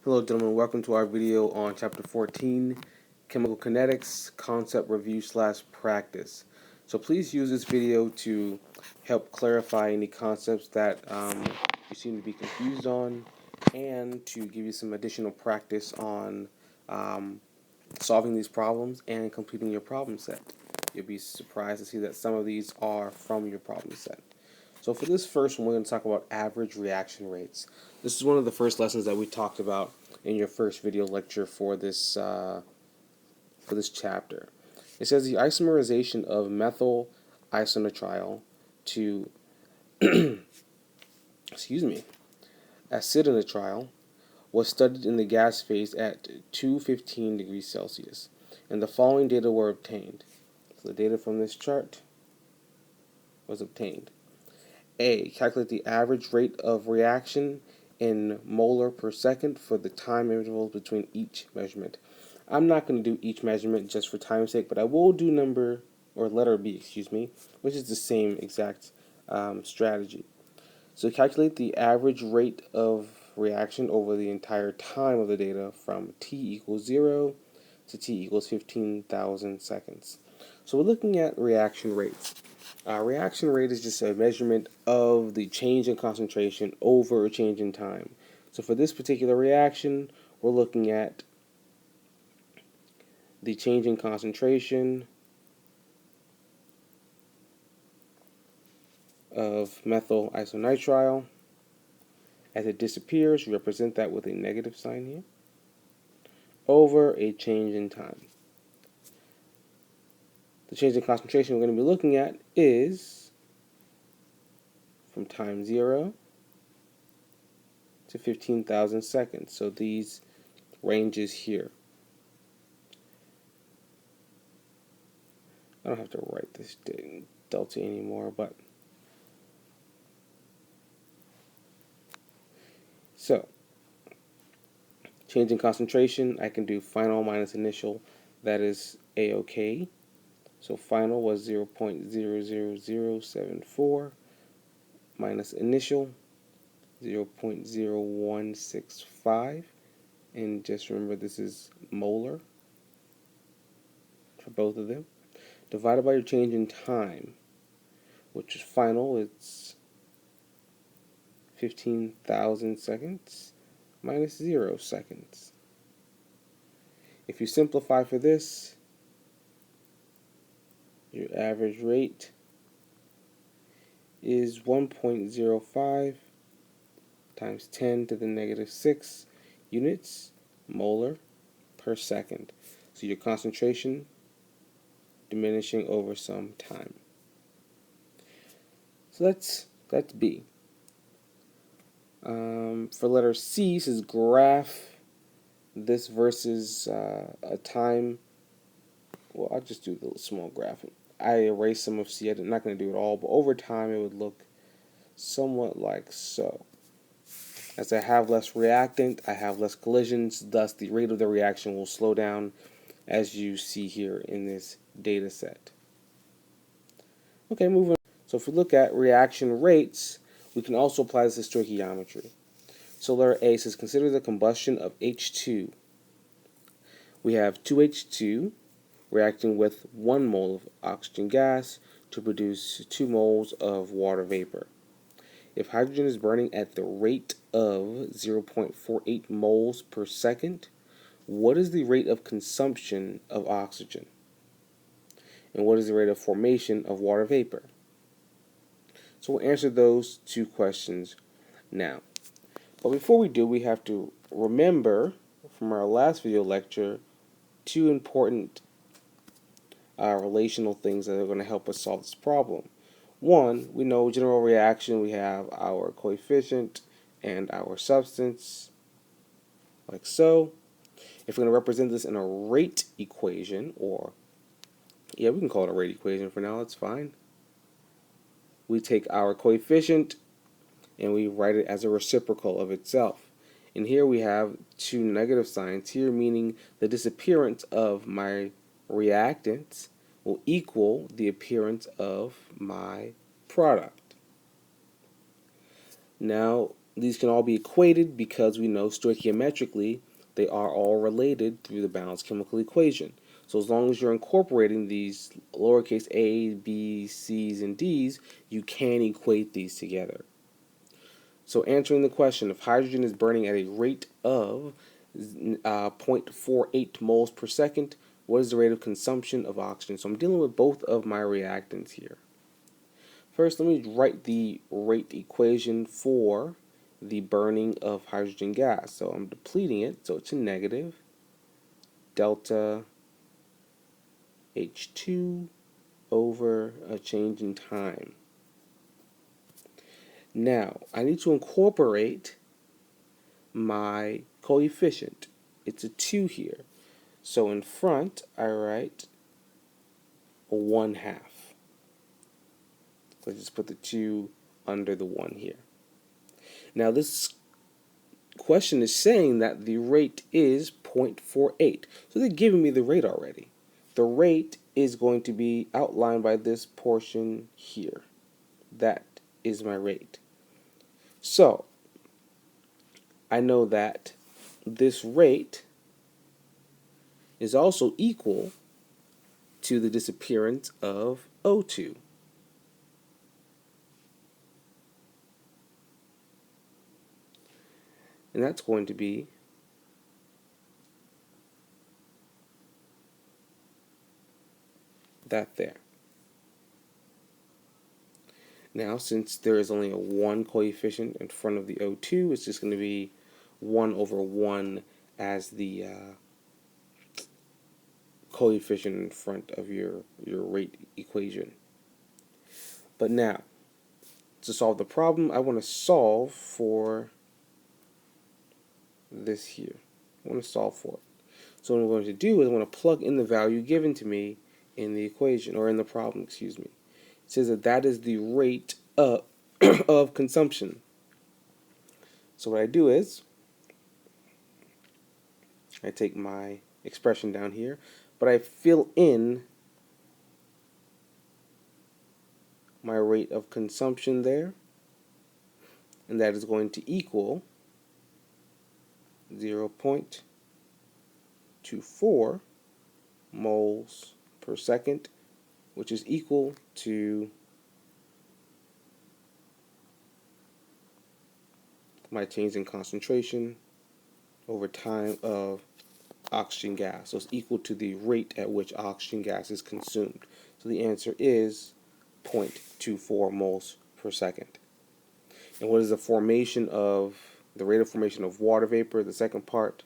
Hello gentlemen, welcome to our video on chapter 14, Chemical Kinetics, Concept Review / Practice. So please use this video to help clarify any concepts that you seem to be confused on, and to give you some additional practice on solving these problems and completing your problem set. You'll be surprised to see that some of these are from your problem set. So for this first one, we're going to talk about average reaction rates. This is one of the first lessons that we talked about in your first video lecture for this chapter. It says the isomerization of methyl isonitrile to acetylnitrile was studied in the gas phase at 215 degrees Celsius, and the following data were obtained. So the data from this chart was obtained. A. Calculate the average rate of reaction in molar per second for the time intervals between each measurement. I'm not going to do each measurement just for time's sake, but I will do letter B, which is the same exact strategy. So calculate the average rate of reaction over the entire time of the data from t equals 0 to t equals 15,000 seconds. So we're looking at reaction rates. Reaction rate is just a measurement of the change in concentration over a change in time. So for this particular reaction, we're looking at the change in concentration of methyl isonitrile. As it disappears, represent that with a negative sign here, over a change in time. The change in concentration we're going to be looking at is from time 0 to 15,000 seconds. So these ranges here. I don't have to write this delta anymore, but so change in concentration, I can do final minus initial. That is a-okay. So final was 0.00074 minus initial 0.0165, and just remember this is molar for both of them, divided by your change in time, which is final. It's 15,000 seconds minus 0 seconds. If you simplify for this, your average rate is 1.05 times 10 to the negative 6 units molar per second. So your concentration diminishing over some time. So that's B. For letter C, it says graph this versus a time. Well, I'll just do the small graph. I erased some of C. I'm not going to do it all, but over time it would look somewhat like so. As I have less reactant, I have less collisions, thus the rate of the reaction will slow down, as you see here in this data set. Okay, moving on. So if we look at reaction rates, we can also apply this to stoichiometry. So letter A says consider the combustion of H2. We have 2H2 reacting with 1 mole of oxygen gas to produce 2 moles of water vapor. If hydrogen is burning at the rate of 0.48 moles per second, what is the rate of consumption of oxygen? And what is the rate of formation of water vapor? So we'll answer those two questions now. But before we do, we have to remember from our last video lecture two important relational things that are going to help us solve this problem. One, we know general reaction, we have our coefficient and our substance, like so. If we're going to represent this in a rate equation, or, yeah, we can call it a rate equation for now, that's fine. We take our coefficient and we write it as a reciprocal of itself. And here we have two negative signs here, meaning the disappearance of my reactants will equal the appearance of my product. Now, these can all be equated because we know stoichiometrically they are all related through the balanced chemical equation. So as long as you're incorporating these lowercase a, b, c's, and d's, you can equate these together. So answering the question, if hydrogen is burning at a rate of 0.48 moles per second, what is the rate of consumption of oxygen? So I'm dealing with both of my reactants here. First, let me write the rate equation for the burning of hydrogen gas. So I'm depleting it, so it's a negative delta H2 over a change in time. Now, I need to incorporate my coefficient. It's a 2 here. So in front, I write a 1/2. So I just put the 2 under the 1 here. Now this question is saying that the rate is 0.48. So they're giving me the rate already. The rate is going to be outlined by this portion here. That is my rate. So I know that this rate is also equal to the disappearance of O2. And that's going to be that there. Now, since there is only a 1 coefficient in front of the O2, it's just going to be 1 over 1 as the coefficient in front of your rate equation. But now, to solve the problem, I want to solve for this here. I want to solve for it. So what I'm going to do is I want to plug in the value given to me in the equation, or in the problem, excuse me. It says that that is the rate of consumption. So what I do is I take my expression down here, but I fill in my rate of consumption there, and that is going to equal 0.24 moles per second, which is equal to my change in concentration over time of oxygen gas. So it's equal to the rate at which oxygen gas is consumed. So the answer is 0.24 moles per second. And what is the rate of formation of water vapor? The second part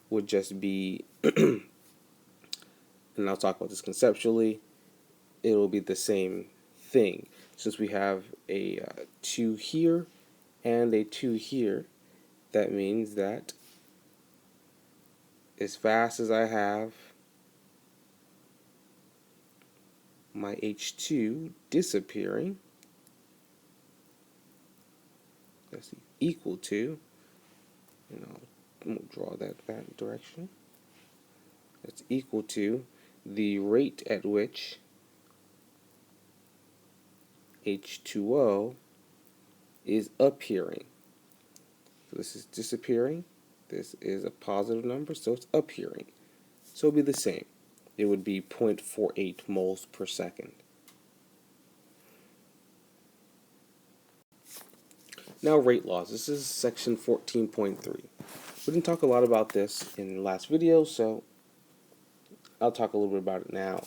would just be, and I'll talk about this conceptually, it will be the same thing. Since we have a 2 here and a 2 here, that means that as fast as I have my H2 disappearing, that's equal to, and I'll draw that direction, that's equal to the rate at which H2O is appearing. So this is disappearing. This is a positive number, so it's appearing. So it'll be the same. It would be 0.48 moles per second. Now rate laws. This is section 14.3. We didn't talk a lot about this in the last video, so I'll talk a little bit about it now.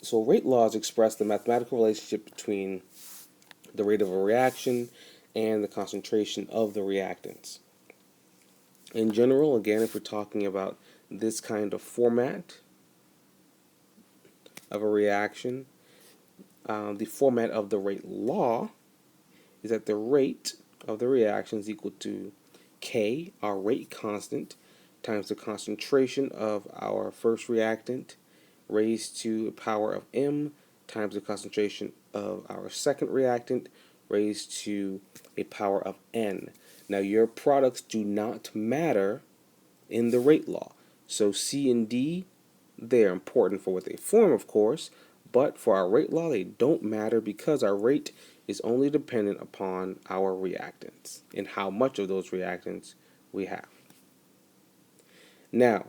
So rate laws express the mathematical relationship between the rate of a reaction and the concentration of the reactants. In general, again, if we're talking about this kind of format of a reaction, the format of the rate law is that the rate of the reaction is equal to K, our rate constant, times the concentration of our first reactant raised to a power of M times the concentration of our second reactant raised to a power of N. Now your products do not matter in the rate law. So C and D, they're important for what they form, of course, but for our rate law they don't matter because our rate is only dependent upon our reactants and how much of those reactants we have. Now,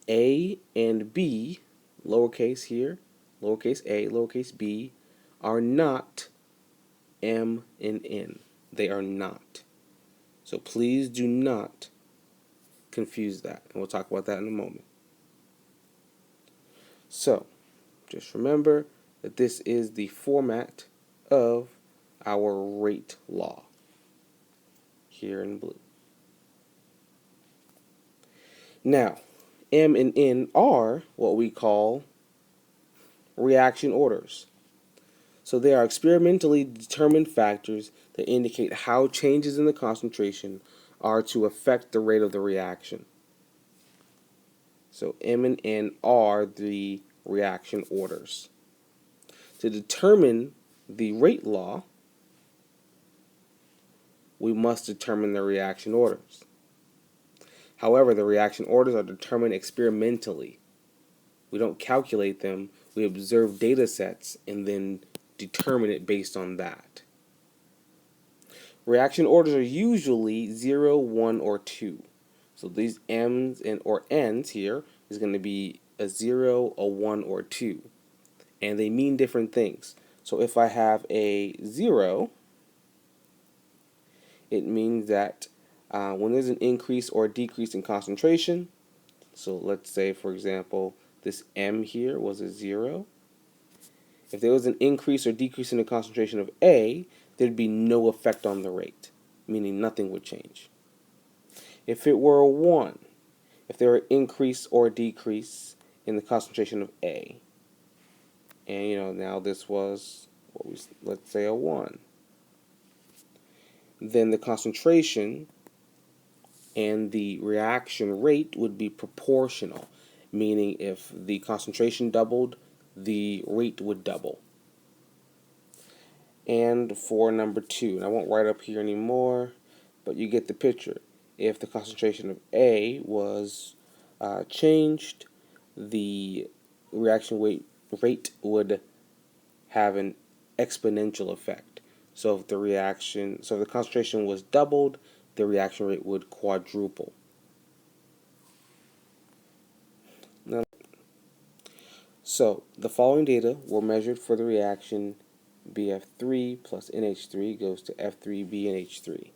A and B, lowercase here, lowercase a, lowercase b, are not M and N. They are not. So please do not confuse that, and we'll talk about that in a moment. So, just remember that this is the format of our rate law here in blue. Now, M and N are what we call reaction orders. So they are experimentally determined factors that indicate how changes in the concentration are to affect the rate of the reaction. So M and N are the reaction orders. To determine the rate law, we must determine the reaction orders. However, the reaction orders are determined experimentally. We don't calculate them, we observe data sets and then determine it based on that. Reaction orders are usually 0, 1, or 2. So these M's and or N's here is going to be a 0, a 1, or 2. And they mean different things. So if I have a 0, it means that when there's an increase or decrease in concentration, so let's say, for example, this M here was a 0. If there was an increase or decrease in the concentration of A, there'd be no effect on the rate, meaning nothing would change. If it were a 1, if there were increase or decrease in the concentration of A, and now this was, let's say, a 1, then the concentration and the reaction rate would be proportional, meaning if the concentration doubled, the rate would double. And for number 2, and I won't write up here anymore, but you get the picture. If the concentration of A was changed, the reaction rate would have an exponential effect. So if the concentration was doubled, the reaction rate would quadruple. Now, so the following data were measured for the reaction BF3 plus NH3 goes to F3BNH3.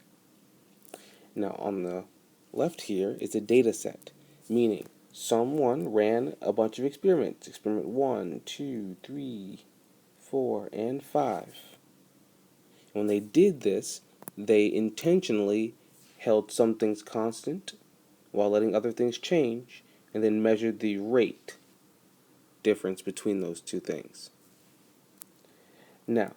Now on the left here is a data set, meaning someone ran a bunch of experiments. Experiment 1, 2, 3, 4, and 5. When they did this, they intentionally held some things constant while letting other things change, and then measured the rate difference between those two things. Now,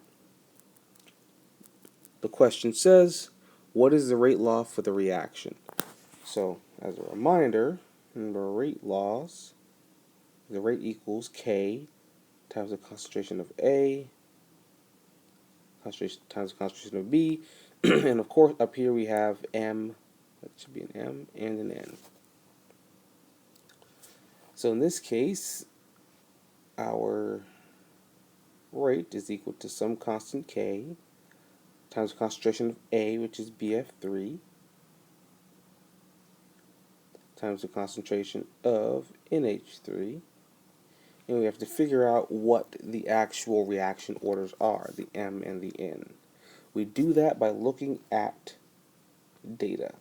the question says, what is the rate law for the reaction? So, as a reminder, remember rate laws, the rate equals K times the concentration of A, concentration times the concentration of B, and of course up here we have M, that should be an M, and an N. So in this case, our rate is equal to some constant K times the concentration of A, which is BF3, times the concentration of NH3, and we have to figure out what the actual reaction orders are, the M and the N. We do that by looking at data.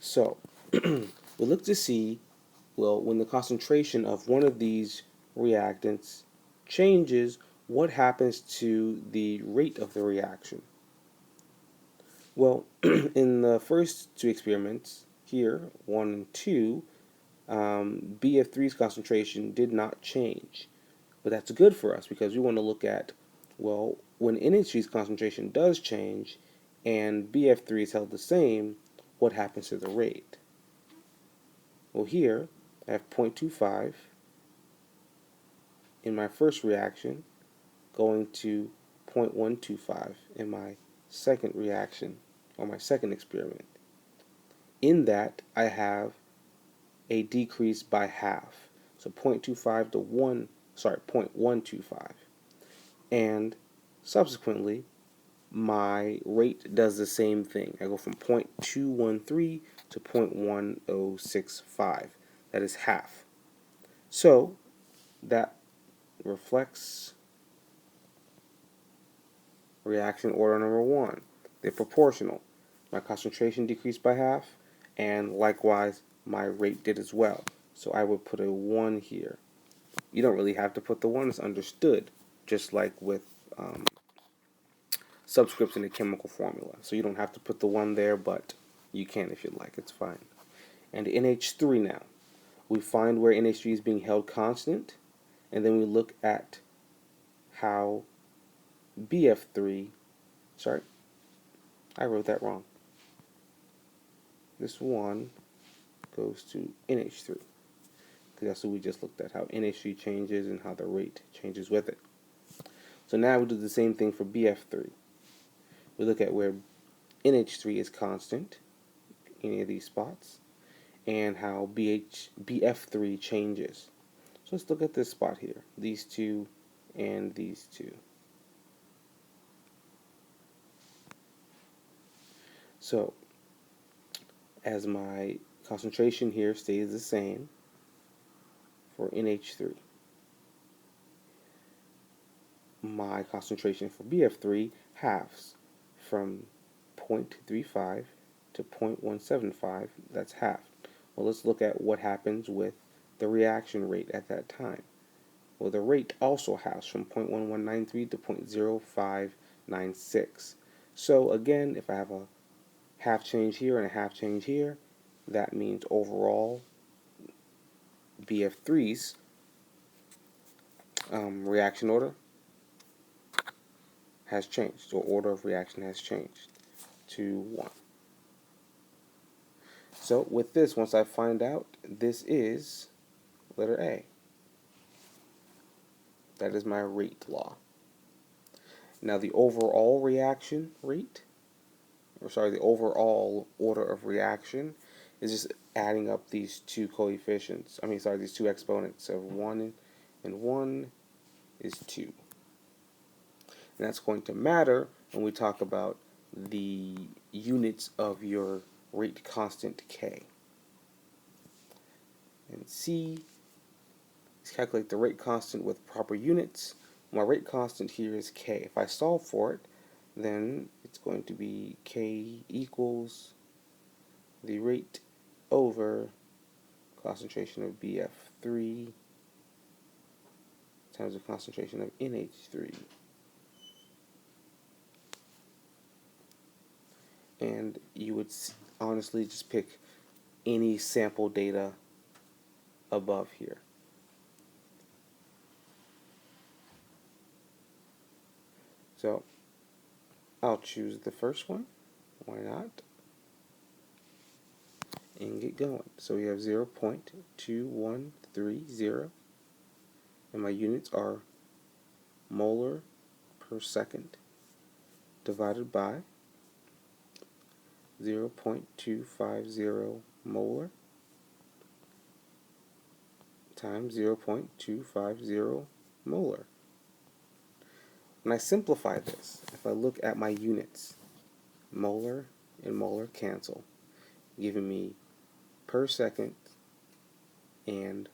So, we look to see, well, when the concentration of one of these reactants changes, what happens to the rate of the reaction? Well, in the first two experiments here, 1 and 2, BF3's concentration did not change. But that's good for us because we want to look at, well, when NH3's concentration does change and BF3 is held the same, what happens to the rate? Well, here I have 0.25 in my first reaction going to 0.125 in my second reaction or my second experiment. In that, I have a decrease by half. So 0.25 to 0.125. And subsequently, my rate does the same thing. I go from 0.213 to 0.1065. That is half. So that reflects reaction order number one. They're proportional. My concentration decreased by half, and likewise my rate did as well. So I would put a 1 here. You don't really have to put the 1, it's understood, just like with subscripts in the chemical formula. So you don't have to put the 1 there, but you can if you'd like, it's fine. And NH3 now. We find where NH3 is being held constant, and then we look at how BF3, sorry, I wrote that wrong. This 1 goes to NH3, because that's what we just looked at, how NH3 changes and how the rate changes with it. So now we do the same thing for BF3. We look at where NH3 is constant, any of these spots, and how BF3 changes. So let's look at this spot here, these two and these two. So as my concentration here stays the same for NH3, my concentration for BF3 halves from 0.35 to 0.175, that's half. Well, let's look at what happens with the reaction rate at that time. Well, the rate also halves from 0.1193 to 0.0596. So again, if I have a half change here and a half change here, that means overall BF3's reaction order has changed, or order of reaction has changed to 1. So with this, once I find out, this is letter A. That is my rate law. Now the overall reaction rate, or sorry, the overall order of reaction is just adding up these two coefficients. These two exponents of 1 and 1 is 2. And that's going to matter when we talk about the units of your rate constant K. And C is calculate the rate constant with proper units. My rate constant here is K. If I solve for it, then it's going to be K equals the rate over concentration of BF3 times the concentration of NH3. And you would honestly just pick any sample data above here. So I'll choose the first one. Why not? And get going. So we have 0.2130, and my units are molar per second divided by 0.250 molar times 0.250 molar. When I simplify this, if I look at my units, molar and molar cancel, giving me per second and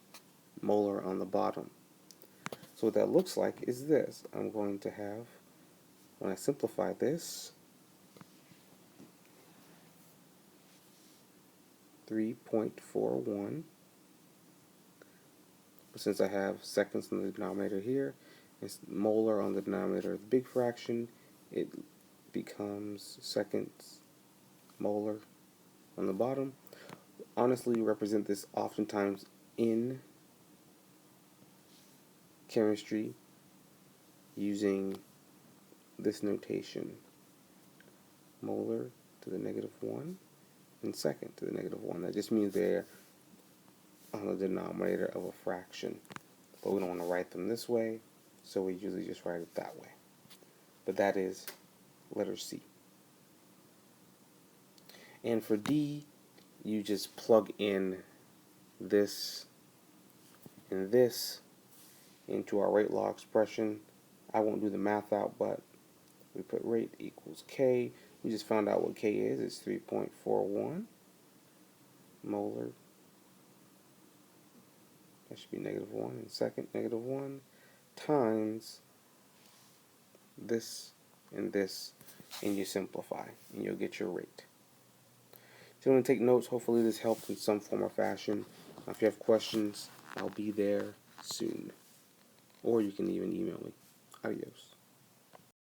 molar on the bottom. So what that looks like is this. I'm going to have, when I simplify this, 3.41. Since I have seconds in the denominator here, it's molar on the denominator of the big fraction, it becomes seconds molar on the bottom. Honestly, we represent this oftentimes in chemistry using this notation: molar to the -1 and second to the -1. That just means they're on the denominator of a fraction. But we don't want to write them this way, so we usually just write it that way. But that is letter C. And for D, you just plug in this and this into our rate law expression I won't do the math out, but we put rate equals K. We just found out what K is. It's 3.41 molar. That should be -1 in second, -1 times this and this, and you simplify, and you'll get your rate. If you want to take notes, hopefully this helped in some form or fashion. If you have questions, I'll be there soon. Or you can even email me. Adios.